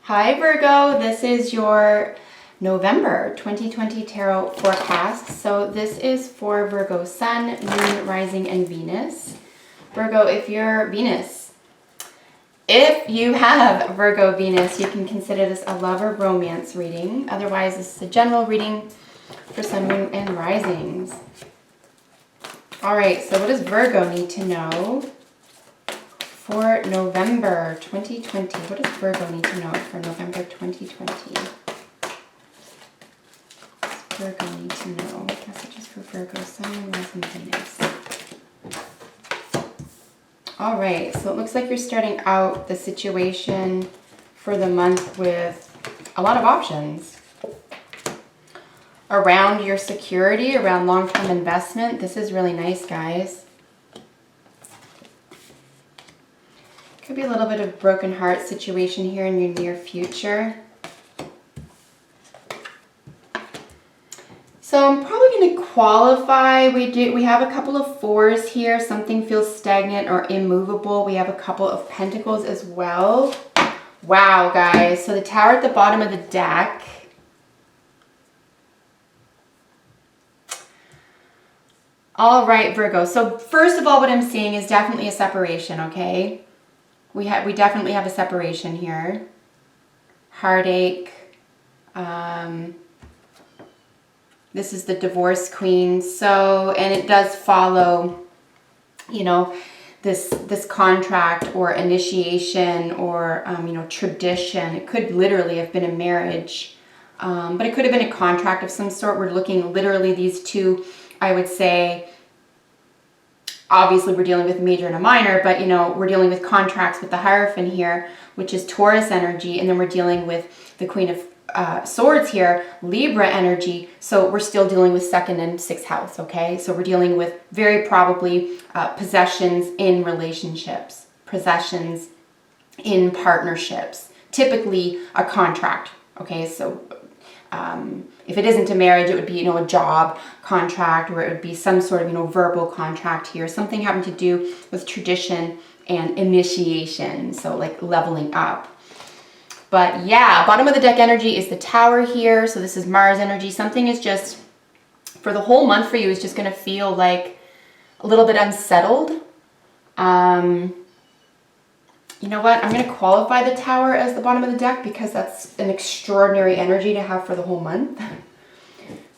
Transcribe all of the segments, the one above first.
Hi Virgo, this is your November 2020 tarot forecast. So this is for Virgo Sun, Moon, Rising, and Venus. Virgo, if you have Virgo Venus, you can consider this a love or romance reading. Otherwise, this is a general reading for Sun, Moon, and Risings. All right, so what does Virgo need to know for November 2020? What does Virgo need to know for November 2020? What does Virgo need to know? Messages for Virgo, Sun, Moon, Rising, Venus. All right, so it looks like you're starting out the situation for the month with a lot of options around your security, around long-term investment. This is really nice, guys. Could be a little bit of broken heart situation here in your near future. So I'm probably going to qualify. We have a couple of fours here. Something feels stagnant or immovable. We have a couple of pentacles as well. Wow, guys. So the Tower at the bottom of the deck. All right, Virgo. So first of all, what I'm seeing is definitely a separation, okay? We definitely have a separation here. Heartache. This is the divorce queen. So, and it does follow, you know, this contract or initiation or, you know, tradition. It could literally have been a marriage, but it could have been a contract of some sort. We're looking literally these two, I would say, obviously we're dealing with a major and a minor, but you know, we're dealing with contracts with the Hierophant here, which is Taurus energy, and then we're dealing with the Queen of Swords here, Libra energy. So we're still dealing with second and sixth house, okay? So we're dealing with very probably possessions in relationships, possessions in partnerships, typically a contract, okay? So if it isn't a marriage, it would be, you know, a job contract, or it would be some sort of, you know, verbal contract here, something having to do with tradition and initiation, so like leveling up. But yeah, bottom of the deck energy is the Tower here. So this is Mars energy. Something is just, for the whole month for you, is just going to feel like a little bit unsettled. You know what? I'm going to qualify the Tower as the bottom of the deck because that's an extraordinary energy to have for the whole month.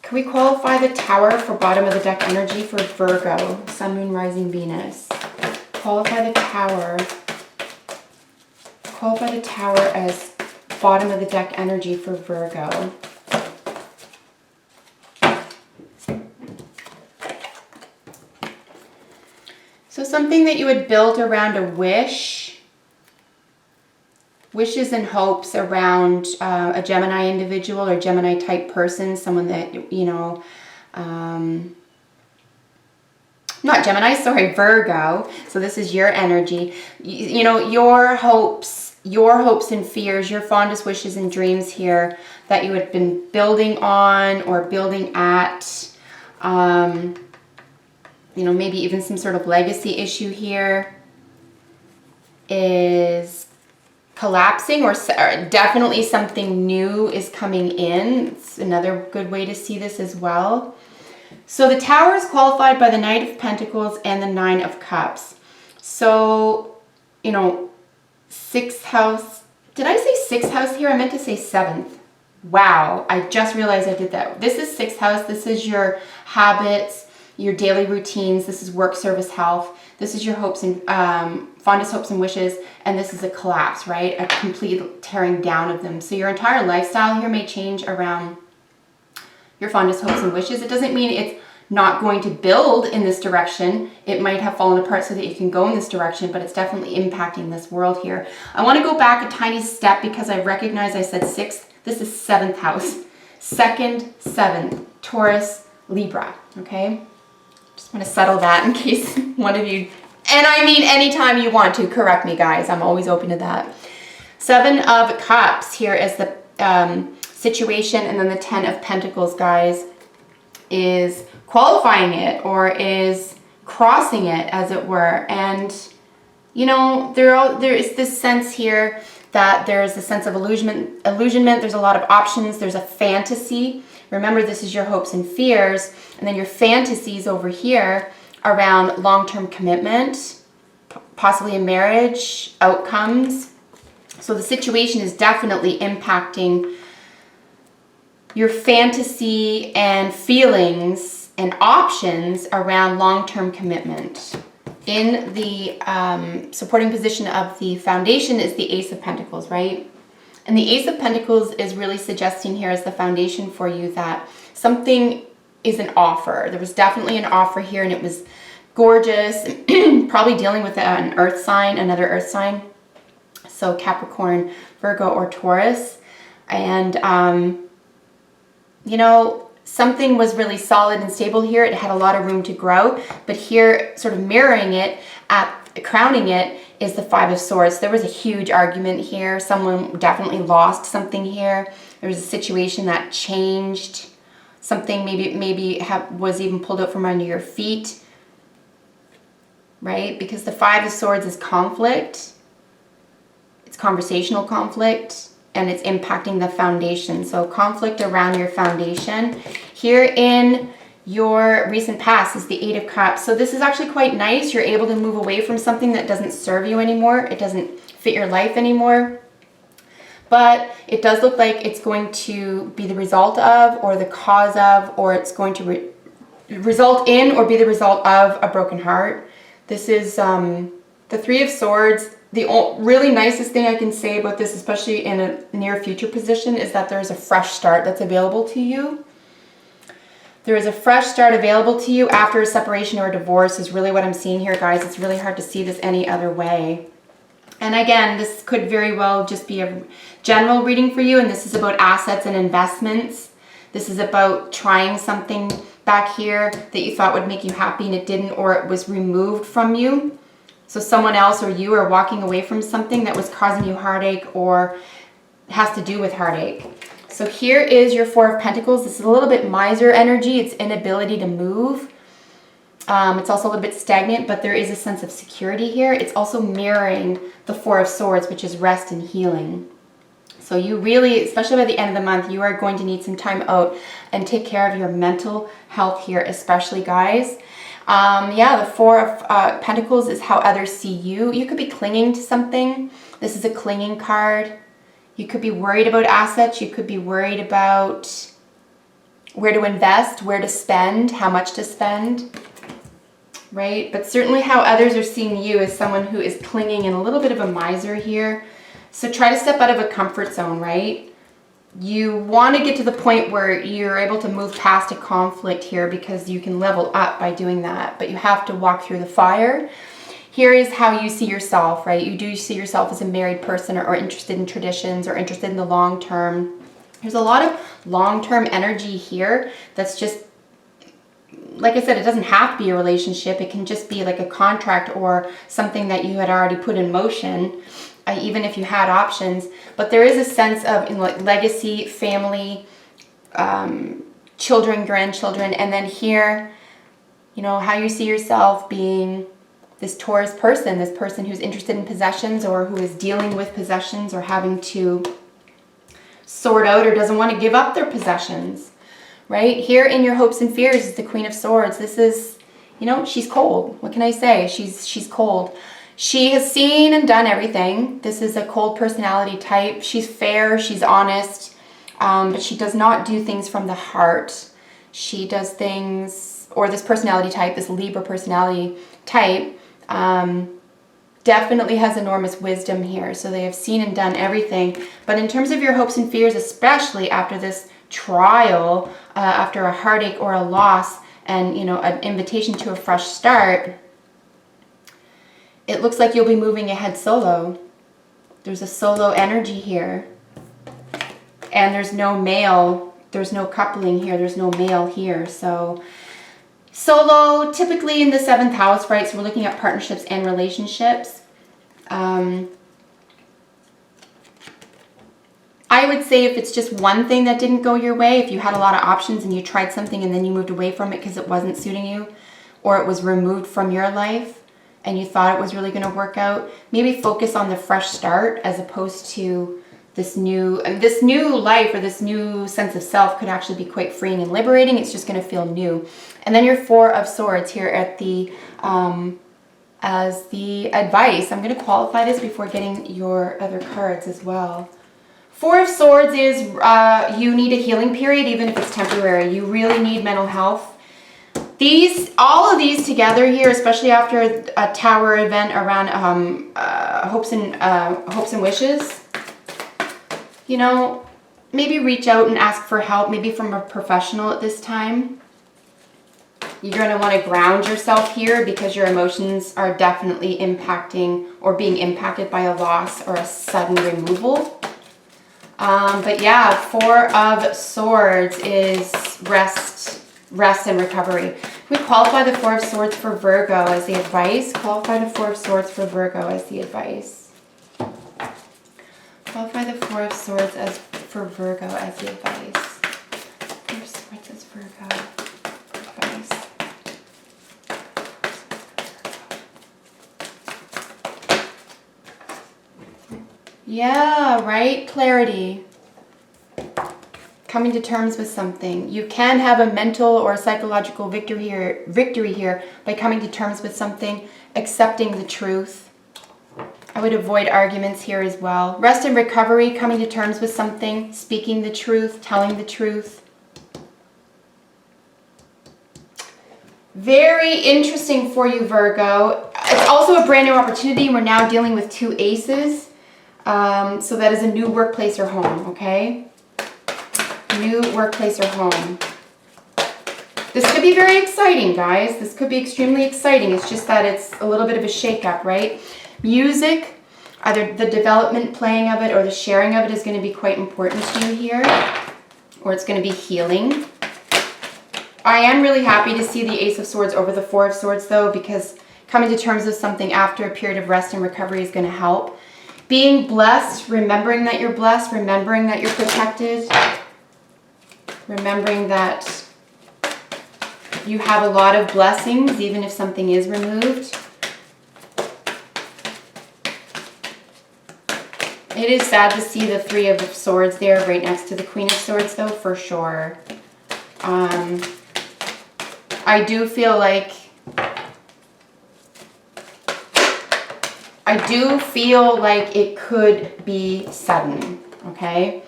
Can we qualify the Tower for bottom of the deck energy for Virgo, Sun, Moon, Rising, Venus? Qualify the Tower. Qualify the Tower as bottom of the deck energy for Virgo. So something that you had built around a wish, wishes and hopes around a Gemini individual or Gemini type person, someone that, you know, not Gemini, sorry, Virgo. So this is your energy. You know, your hopes and fears, your fondest wishes and dreams here that you had been building on or building at, you know, maybe even some sort of legacy issue here is collapsing, or definitely something new is coming in. It's another good way to see this as well. So the Tower is qualified by the Knight of Pentacles and the Nine of Cups. So, you know, sixth house. Did I say sixth house here? I meant to say seventh. Wow, I just realized I did that. This is sixth house. This is your habits, your daily routines. This is work, service, health. This is your hopes and fondest hopes and wishes. And this is a collapse, right? A complete tearing down of them. So your entire lifestyle here may change around your fondest hopes and wishes. It doesn't mean it's not going to build in this direction. It might have fallen apart so that you can go in this direction, but it's definitely impacting this world here. I want to go back a tiny step because I recognize I said sixth. This is seventh house. Second, seventh, Taurus, Libra, okay? Just want to settle that in case one of you, and I mean anytime you want to, correct me, guys. I'm always open to that. Seven of Cups here is the situation, and then the Ten of Pentacles, guys, is qualifying it or is crossing it, as it were. And you know, there is this sense here that there's a sense of illusionment. There's a lot of options. There's a fantasy. Remember, this is your hopes and fears. And then your fantasies over here around long-term commitment, possibly a marriage, outcomes. So the situation is definitely impacting your fantasy and feelings and options around long-term commitment. In the supporting position of the foundation is the Ace of Pentacles, right? And the Ace of Pentacles is really suggesting here as the foundation for you that something is an offer. There was definitely an offer here, and it was gorgeous. Probably dealing with an earth sign, another earth sign. So Capricorn, Virgo, or Taurus. And, you know, something was really solid and stable here. It had a lot of room to grow. But here, sort of mirroring it, crowning it, is the Five of Swords. There was a huge argument here. Someone definitely lost something here. There was a situation that changed. Something maybe was even pulled out from under your feet. Right? Because the Five of Swords is conflict. It's conversational conflict. And it's impacting the foundation. So conflict around your foundation. Here in your recent past is the Eight of Cups. So this is actually quite nice. You're able to move away from something that doesn't serve you anymore. It doesn't fit your life anymore. But it does look like it's going to be the result of, or the cause of, or it's going to result in, or be the result of a broken heart. This is the Three of Swords. The really nicest thing I can say about this, especially in a near future position, is that there's a fresh start that's available to you. There is a fresh start available to you after a separation or a divorce is really what I'm seeing here, guys. It's really hard to see this any other way. And again, this could very well just be a general reading for you, and this is about assets and investments. This is about trying something back here that you thought would make you happy and it didn't, or it was removed from you. So someone else or you are walking away from something that was causing you heartache or has to do with heartache. So here is your Four of Pentacles. This is a little bit miser energy. It's inability to move. It's also a little bit stagnant, but there is a sense of security here. It's also mirroring the Four of Swords, which is rest and healing. So you really, especially by the end of the month, you are going to need some time out and take care of your mental health here, especially, guys. Yeah, the Four of Pentacles is how others see you. You could be clinging to something. This is a clinging card. You could be worried about assets. You could be worried about where to invest, where to spend, how much to spend, right? But certainly how others are seeing you as someone who is clinging and a little bit of a miser here. So try to step out of a comfort zone, right? You want to get to the point where you're able to move past a conflict here because you can level up by doing that, but you have to walk through the fire. Here is how you see yourself, right? You do see yourself as a married person or interested in traditions or interested in the long term. There's a lot of long-term energy here that's just, like I said, it doesn't have to be a relationship. It can just be like a contract or something that you had already put in motion, even if you had options. But there is a sense of like legacy, family, children, grandchildren, and then here, you know, how you see yourself being this Taurus person, this person who's interested in possessions or who is dealing with possessions or having to sort out or doesn't want to give up their possessions, right? Here in your hopes and fears is the Queen of Swords. This is, you know, she's cold. What can I say? She's cold. She has seen and done everything. This is a cold personality type. She's fair, she's honest, but she does not do things from the heart. She does things, or this personality type, this Libra personality type, definitely has enormous wisdom here. So they have seen and done everything. But in terms of your hopes and fears, especially after this trial, after a heartache or a loss and, you know, an invitation to a fresh start, it looks like you'll be moving ahead solo. There's a solo energy here. And there's no male, there's no coupling here, there's no male here. So solo, typically in the 7th house, right? So we're looking at partnerships and relationships. I would say if it's just one thing that didn't go your way, if you had a lot of options and you tried something and then you moved away from it because it wasn't suiting you or it was removed from your life and you thought it was really going to work out, maybe focus on the fresh start as opposed to this new life, or this new sense of self could actually be quite freeing and liberating. It's just going to feel new. And then your Four of Swords here at the as the advice. I'm going to qualify this before getting your other cards as well. Four of Swords is you need a healing period, even if it's temporary. You really need mental health. All of these together here, especially after a tower event around hopes and wishes, you know, maybe reach out and ask for help, maybe from a professional at this time. You're going to want to ground yourself here because your emotions are definitely impacting or being impacted by a loss or a sudden removal. But yeah, Four of Swords is rest and recovery. We qualify the Four of Swords for Virgo as the advice. Qualify the Four of Swords for Virgo as the advice. Qualify the Four of Swords for Virgo as the advice. Four of Swords as Virgo. Advice. Yeah, right? Clarity. Coming to terms with something. You can have a mental or psychological victory here by coming to terms with something, accepting the truth. I would avoid arguments here as well. Rest and recovery, coming to terms with something, speaking the truth, telling the truth. Very interesting for you, Virgo. It's also a brand new opportunity. We're now dealing with two aces. So that is a new workplace or home, okay? New workplace or home. This could be very exciting, guys. This could be extremely exciting. It's just that it's a little bit of a shake-up, right? Music, either the development, playing of it, or the sharing of it is going to be quite important to you here. Or it's going to be healing. I am really happy to see the Ace of Swords over the Four of Swords, though, because coming to terms with something after a period of rest and recovery is going to help. Being blessed, remembering that you're blessed, remembering that you're protected, remembering that you have a lot of blessings, even if something is removed. It is sad to see the Three of Swords there right next to the Queen of Swords, though, for sure. I do feel like it could be sudden, okay?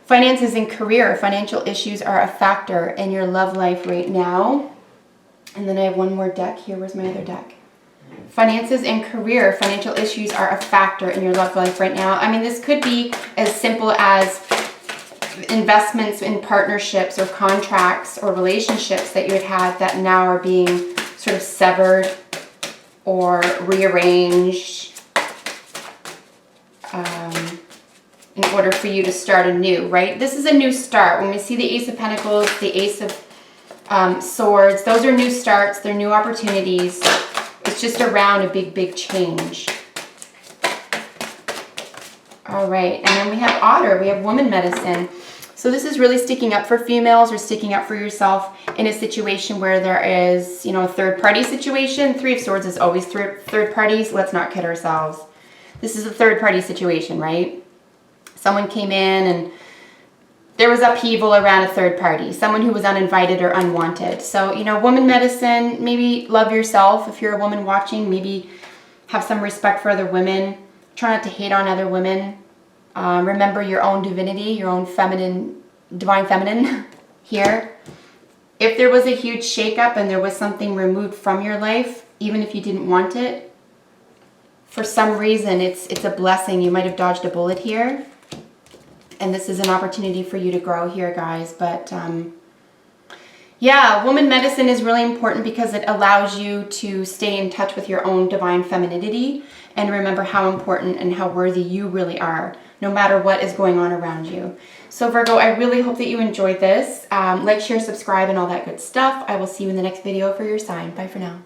Finances and career, financial issues are a factor in your love life right now. And then I have one more deck here. Where's my other deck? Finances and career, financial issues are a factor in your love life right now. I mean, this could be as simple as investments in partnerships or contracts or relationships that you had had that now are being sort of severed or rearranged in order for you to start anew, right? This is a new start. When we see the Ace of Pentacles, the Ace of Swords, those are new starts. They're new opportunities. It's just around a big, big change. All right, and then we have Otter. We have Woman Medicine. So this is really sticking up for females or sticking up for yourself in a situation where there is, you know, a third-party situation. Three of Swords is always third parties. Let's not kid ourselves. This is a third-party situation, right? Someone came in and there was upheaval around a third party, someone who was uninvited or unwanted. So, you know, Woman Medicine, maybe love yourself. If you're a woman watching, maybe have some respect for other women. Try not to hate on other women. Remember your own divinity, your own feminine, divine feminine here. If there was a huge shakeup and there was something removed from your life, even if you didn't want it, for some reason it's a blessing. You might have dodged a bullet here. And this is an opportunity for you to grow here, guys. But yeah, Woman Medicine is really important because it allows you to stay in touch with your own divine femininity and remember how important and how worthy you really are, no matter what is going on around you. So Virgo, I really hope that you enjoyed this. Like, share, subscribe, and all that good stuff. I will see you in the next video for your sign. Bye for now.